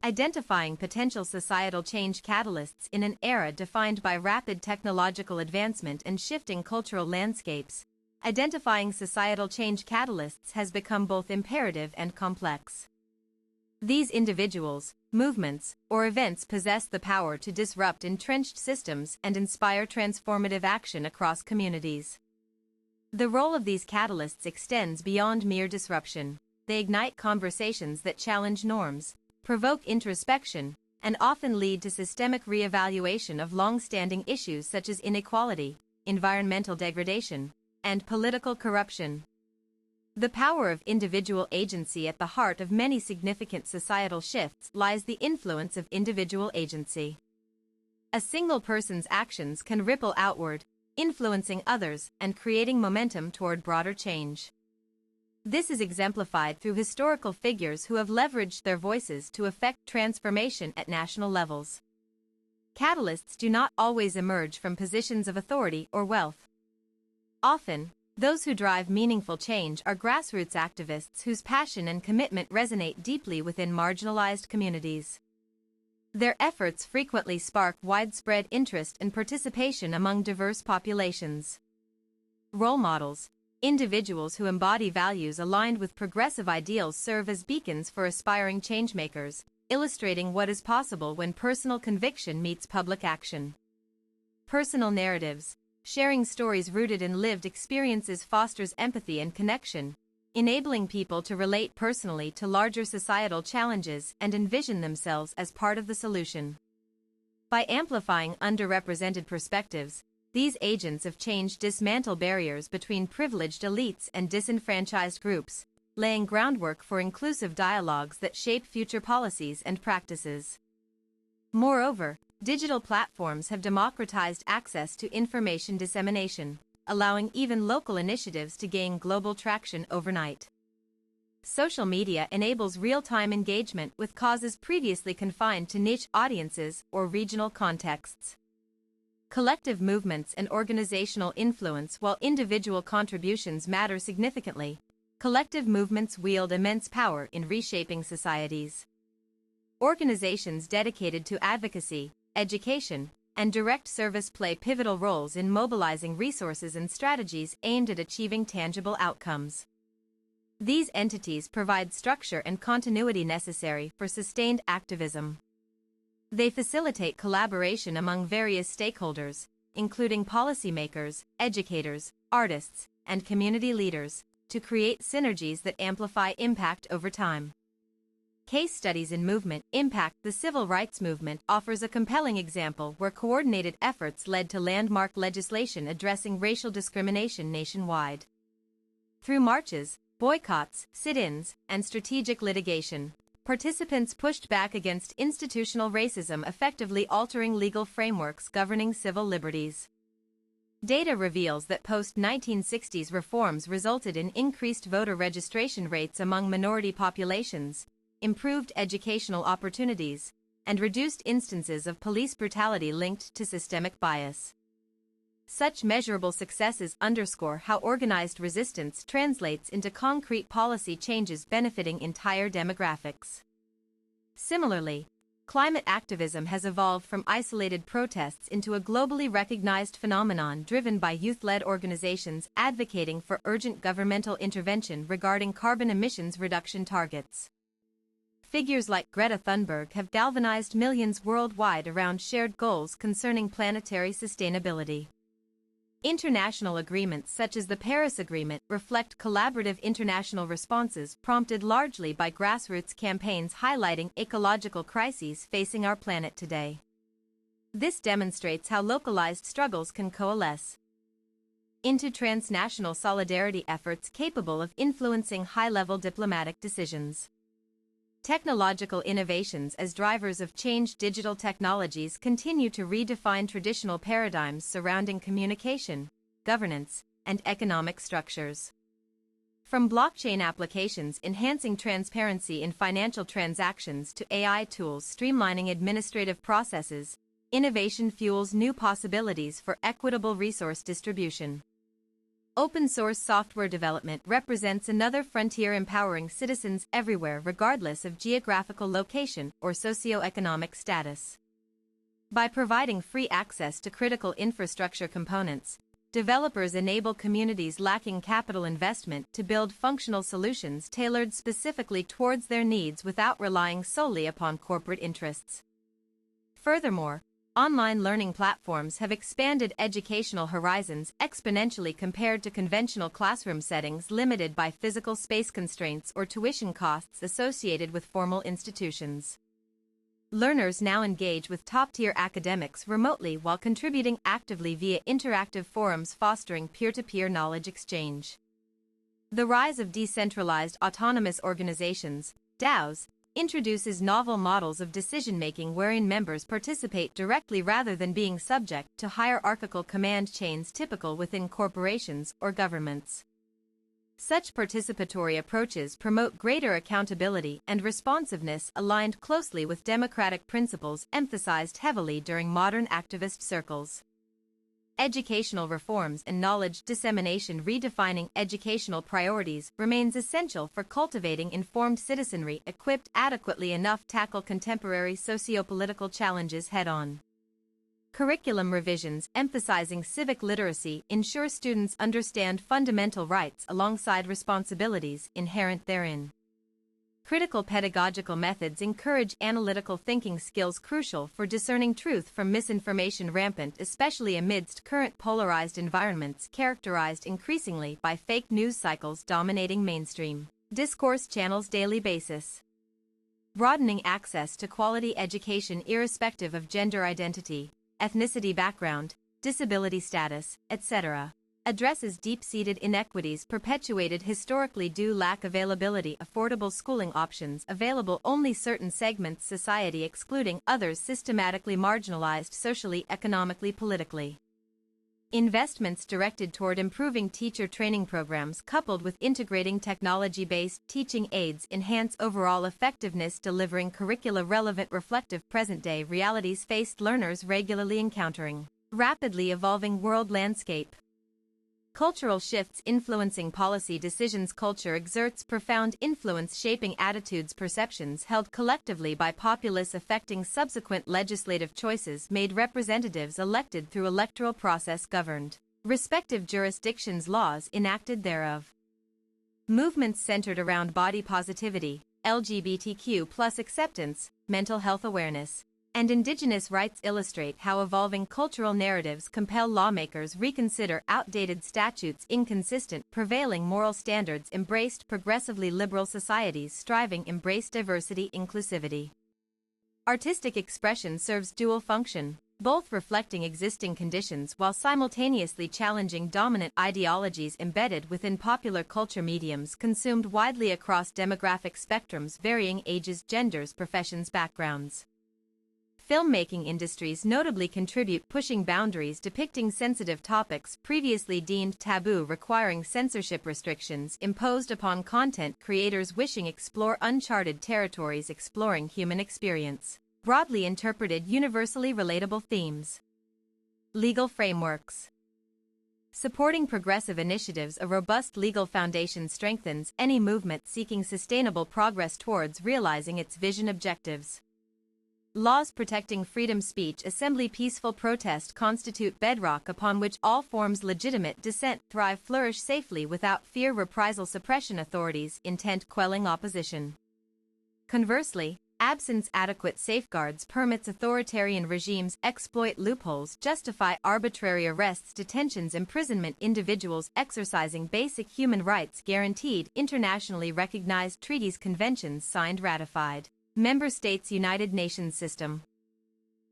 identifying potential societal change catalysts in an era defined by rapid technological advancement and shifting cultural landscapes. Identifying societal change catalysts has become both imperative and complex. These individuals, movements, or events possess the power to disrupt entrenched systems and inspire transformative action across communities. The role of these catalysts extends beyond mere disruption. They ignite conversations that challenge norms, provoke introspection, and often lead to systemic re-evaluation of long-standing issues such as inequality, environmental degradation, and political corruption. The power of individual agency. At the heart of many significant societal shifts lies the influence of individual agency. A single person's actions can ripple outward, influencing others and creating momentum toward broader change. This is exemplified through historical figures who have leveraged their voices to effect transformation at national levels. Catalysts do not always emerge from positions of authority or wealth. Often, those who drive meaningful change are grassroots activists whose passion and commitment resonate deeply within marginalized communities. Their efforts frequently spark widespread interest and participation among diverse populations. Role models, individuals who embody values aligned with progressive ideals, serve as beacons for aspiring changemakers, illustrating what is possible when personal conviction meets public action. Personal narratives. Sharing stories rooted in lived experiences fosters empathy and connection, enabling people to relate personally to larger societal challenges and envision themselves as part of the solution. By amplifying underrepresented perspectives, these agents of change dismantle barriers between privileged elites and disenfranchised groups, laying groundwork for inclusive dialogues that shape future policies and practices. Moreover, digital platforms have democratized access to information dissemination, allowing even local initiatives to gain global traction overnight. Social media enables real-time engagement with causes previously confined to niche audiences or regional contexts. Collective movements and organizational influence. While individual contributions matter significantly, collective movements wield immense power in reshaping societies. Organizations dedicated to advocacy, education, and direct service play pivotal roles in mobilizing resources and strategies aimed at achieving tangible outcomes. These entities provide structure and continuity necessary for sustained activism. They facilitate collaboration among various stakeholders, including policymakers, educators, artists, and community leaders, to create synergies that amplify impact over time. Case studies in movement impact. The civil rights movement offers a compelling example where coordinated efforts led to landmark legislation addressing racial discrimination nationwide. Through marches, boycotts, sit-ins, and strategic litigation, participants pushed back against institutional racism, effectively altering legal frameworks governing civil liberties. Data reveals that post-1960s reforms resulted in increased voter registration rates among minority populations, improved educational opportunities, and reduced instances of police brutality linked to systemic bias. Such measurable successes underscore how organized resistance translates into concrete policy changes benefiting entire demographics. Similarly, climate activism has evolved from isolated protests into a globally recognized phenomenon driven by youth-led organizations advocating for urgent governmental intervention regarding carbon emissions reduction targets. Figures like Greta Thunberg have galvanized millions worldwide around shared goals concerning planetary sustainability. International agreements such as the Paris Agreement reflect collaborative international responses prompted largely by grassroots campaigns highlighting ecological crises facing our planet today. This demonstrates how localized struggles can coalesce into transnational solidarity efforts capable of influencing high-level diplomatic decisions. Technological innovations as drivers of change. Digital technologies continue to redefine traditional paradigms surrounding communication, governance, and economic structures. From blockchain applications enhancing transparency in financial transactions to AI tools streamlining administrative processes, innovation fuels new possibilities for equitable resource distribution. Open-source software development represents another frontier empowering citizens everywhere regardless of geographical location or socioeconomic status. By providing free access to critical infrastructure components, developers enable communities lacking capital investment to build functional solutions tailored specifically towards their needs without relying solely upon corporate interests. Furthermore, online learning platforms have expanded educational horizons exponentially compared to conventional classroom settings limited by physical space constraints or tuition costs associated with formal institutions. Learners now engage with top-tier academics remotely while contributing actively via interactive forums fostering peer-to-peer knowledge exchange. The rise of decentralized autonomous organizations, DAOs, introduces novel models of decision-making wherein members participate directly rather than being subject to hierarchical command chains typical within corporations or governments. Such participatory approaches promote greater accountability and responsiveness aligned closely with democratic principles emphasized heavily during modern activist circles. Educational reforms and knowledge dissemination. Redefining educational priorities remains essential for cultivating informed citizenry equipped adequately enough to tackle contemporary socio-political challenges head-on. Curriculum revisions emphasizing civic literacy ensure students understand fundamental rights alongside responsibilities inherent therein. Critical pedagogical methods encourage analytical thinking skills crucial for discerning truth from misinformation rampant especially amidst current polarized environments characterized increasingly by fake news cycles dominating mainstream discourse channels daily basis. Broadening access to quality education irrespective of gender identity, ethnicity background, disability status, etc. addresses deep-seated inequities perpetuated historically due lack availability affordable schooling options available only certain segments society excluding others systematically marginalized socially economically politically. Investments directed toward improving teacher training programs coupled with integrating technology-based teaching aids enhance overall effectiveness delivering curricula-relevant reflective present-day realities faced learners regularly encountering rapidly evolving world landscape. Cultural shifts influencing policy decisions. Culture exerts profound influence shaping attitudes perceptions held collectively by populace affecting subsequent legislative choices made representatives elected through electoral process governed respective jurisdictions laws enacted thereof. Movements centered around body positivity, LGBTQ+ acceptance, mental health awareness, and indigenous rights illustrate how evolving cultural narratives compel lawmakers reconsider outdated statutes inconsistent prevailing moral standards embraced progressively liberal societies striving embrace diversity inclusivity. Artistic expression serves dual function, both reflecting existing conditions while simultaneously challenging dominant ideologies embedded within popular culture mediums consumed widely across demographic spectrums varying ages genders professions backgrounds. Filmmaking industries notably contribute pushing boundaries depicting sensitive topics previously deemed taboo requiring censorship restrictions imposed upon content creators wishing explore uncharted territories exploring human experience. Broadly interpreted universally relatable themes. Legal frameworks. Supporting progressive initiatives a robust legal foundation strengthens any movement seeking sustainable progress towards realizing its vision objectives. Laws protecting freedom speech assembly peaceful protest constitute bedrock upon which all forms legitimate dissent thrive flourish safely without fear reprisal suppression authorities intent quelling opposition. Conversely, absence adequate safeguards permits authoritarian regimes exploit loopholes justify arbitrary arrests detentions imprisonment individuals exercising basic human rights guaranteed internationally recognized treaties conventions signed ratified. Member States United Nations system.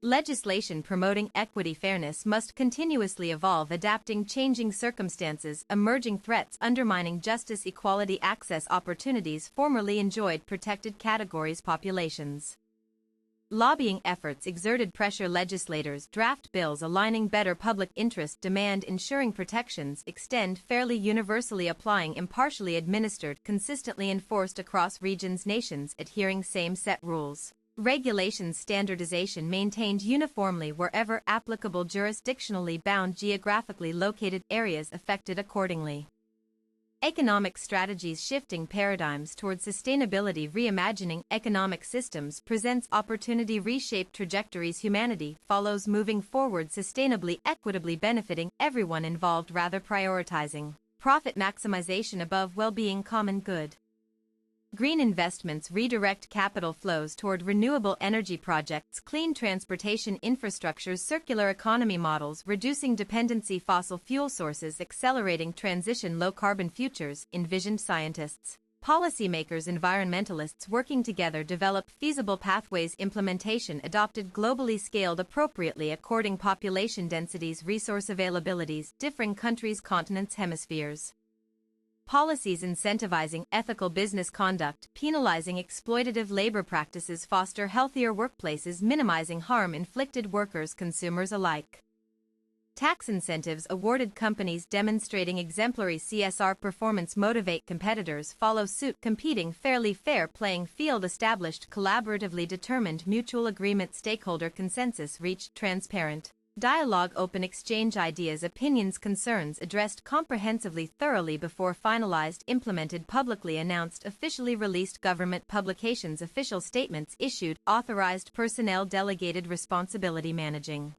Legislation promoting equity fairness must continuously evolve adapting changing circumstances emerging threats undermining justice equality access opportunities formerly enjoyed protected categories populations. Lobbying efforts exerted pressure legislators draft bills aligning better public interest demand ensuring protections extend fairly universally applying impartially administered consistently enforced across regions nations adhering same set rules. Regulations standardization maintained uniformly wherever applicable, jurisdictionally bound, geographically located areas affected accordingly. Economic strategies shifting paradigms toward sustainability, reimagining economic systems presents opportunity, reshaped trajectories, humanity follows, moving forward sustainably, equitably benefiting everyone involved, rather prioritizing profit maximization above well-being, common good. Green investments redirect capital flows toward renewable energy projects, clean transportation infrastructures, circular economy models, reducing dependency fossil fuel sources, accelerating transition, low-carbon futures, envisioned scientists, policymakers, environmentalists working together develop feasible pathways, implementation adopted globally, scaled appropriately according population densities, resource availabilities, differing countries, continents, hemispheres. Policies incentivizing ethical business conduct, penalizing exploitative labor practices, foster healthier workplaces, minimizing harm inflicted workers, consumers alike. Tax incentives awarded companies demonstrating exemplary CSR performance, motivate competitors, follow suit, competing fairly, fair playing field established, collaboratively determined, mutual agreement, stakeholder consensus reached, transparent dialogue, open exchange, ideas, opinions, concerns addressed comprehensively, thoroughly before finalized, implemented, publicly announced, officially released, government publications, official statements issued, authorized, personnel delegated, responsibility managing.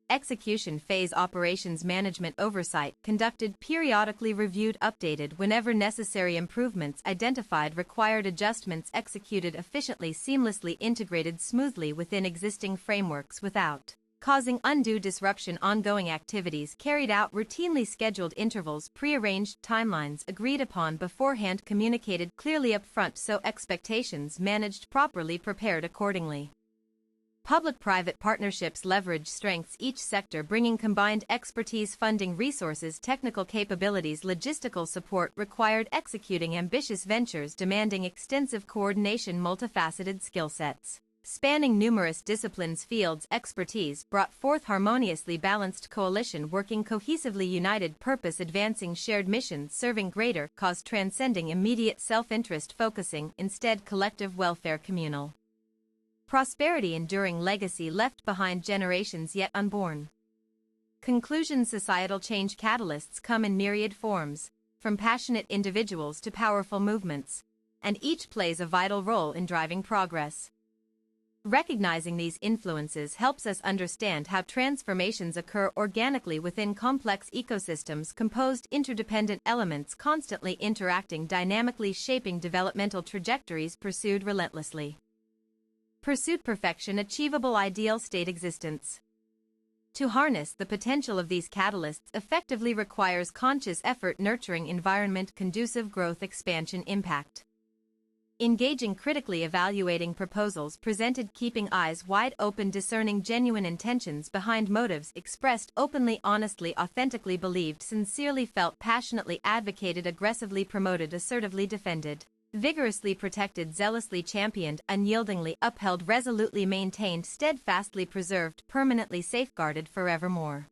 Execution phase, operations management, oversight conducted, periodically reviewed, updated whenever necessary, improvements identified, required adjustments executed efficiently, seamlessly integrated smoothly within existing frameworks without causing undue disruption, ongoing activities carried out routinely, scheduled intervals, prearranged timelines agreed upon beforehand, communicated clearly upfront so expectations managed properly, prepared accordingly. Public-private partnerships leverage strengths each sector bringing combined expertise, funding, resources, technical capabilities, logistical support required, executing ambitious ventures demanding extensive coordination, multifaceted skill sets spanning numerous disciplines, fields, expertise brought forth, harmoniously balanced coalition working cohesively, united purpose advancing shared mission, serving greater cause, transcending immediate self-interest, focusing instead collective welfare, communal prosperity, enduring legacy left behind generations yet unborn. Conclusion: societal change catalysts come in myriad forms, from passionate individuals to powerful movements, and each plays a vital role in driving progress. Recognizing these influences helps us understand how transformations occur organically within complex ecosystems, composed interdependent elements constantly interacting, dynamically shaping developmental trajectories, pursued relentlessly. Pursued perfection, achievable ideal state existence. To harness the potential of these catalysts effectively requires conscious effort, nurturing environment conducive growth, expansion, impact. Engaging critically, evaluating proposals presented, keeping eyes wide open, discerning genuine intentions behind motives expressed openly, honestly, authentically believed, sincerely felt, passionately advocated, aggressively promoted, assertively defended, vigorously protected, zealously championed, unyieldingly upheld, resolutely maintained, steadfastly preserved, permanently safeguarded, forevermore.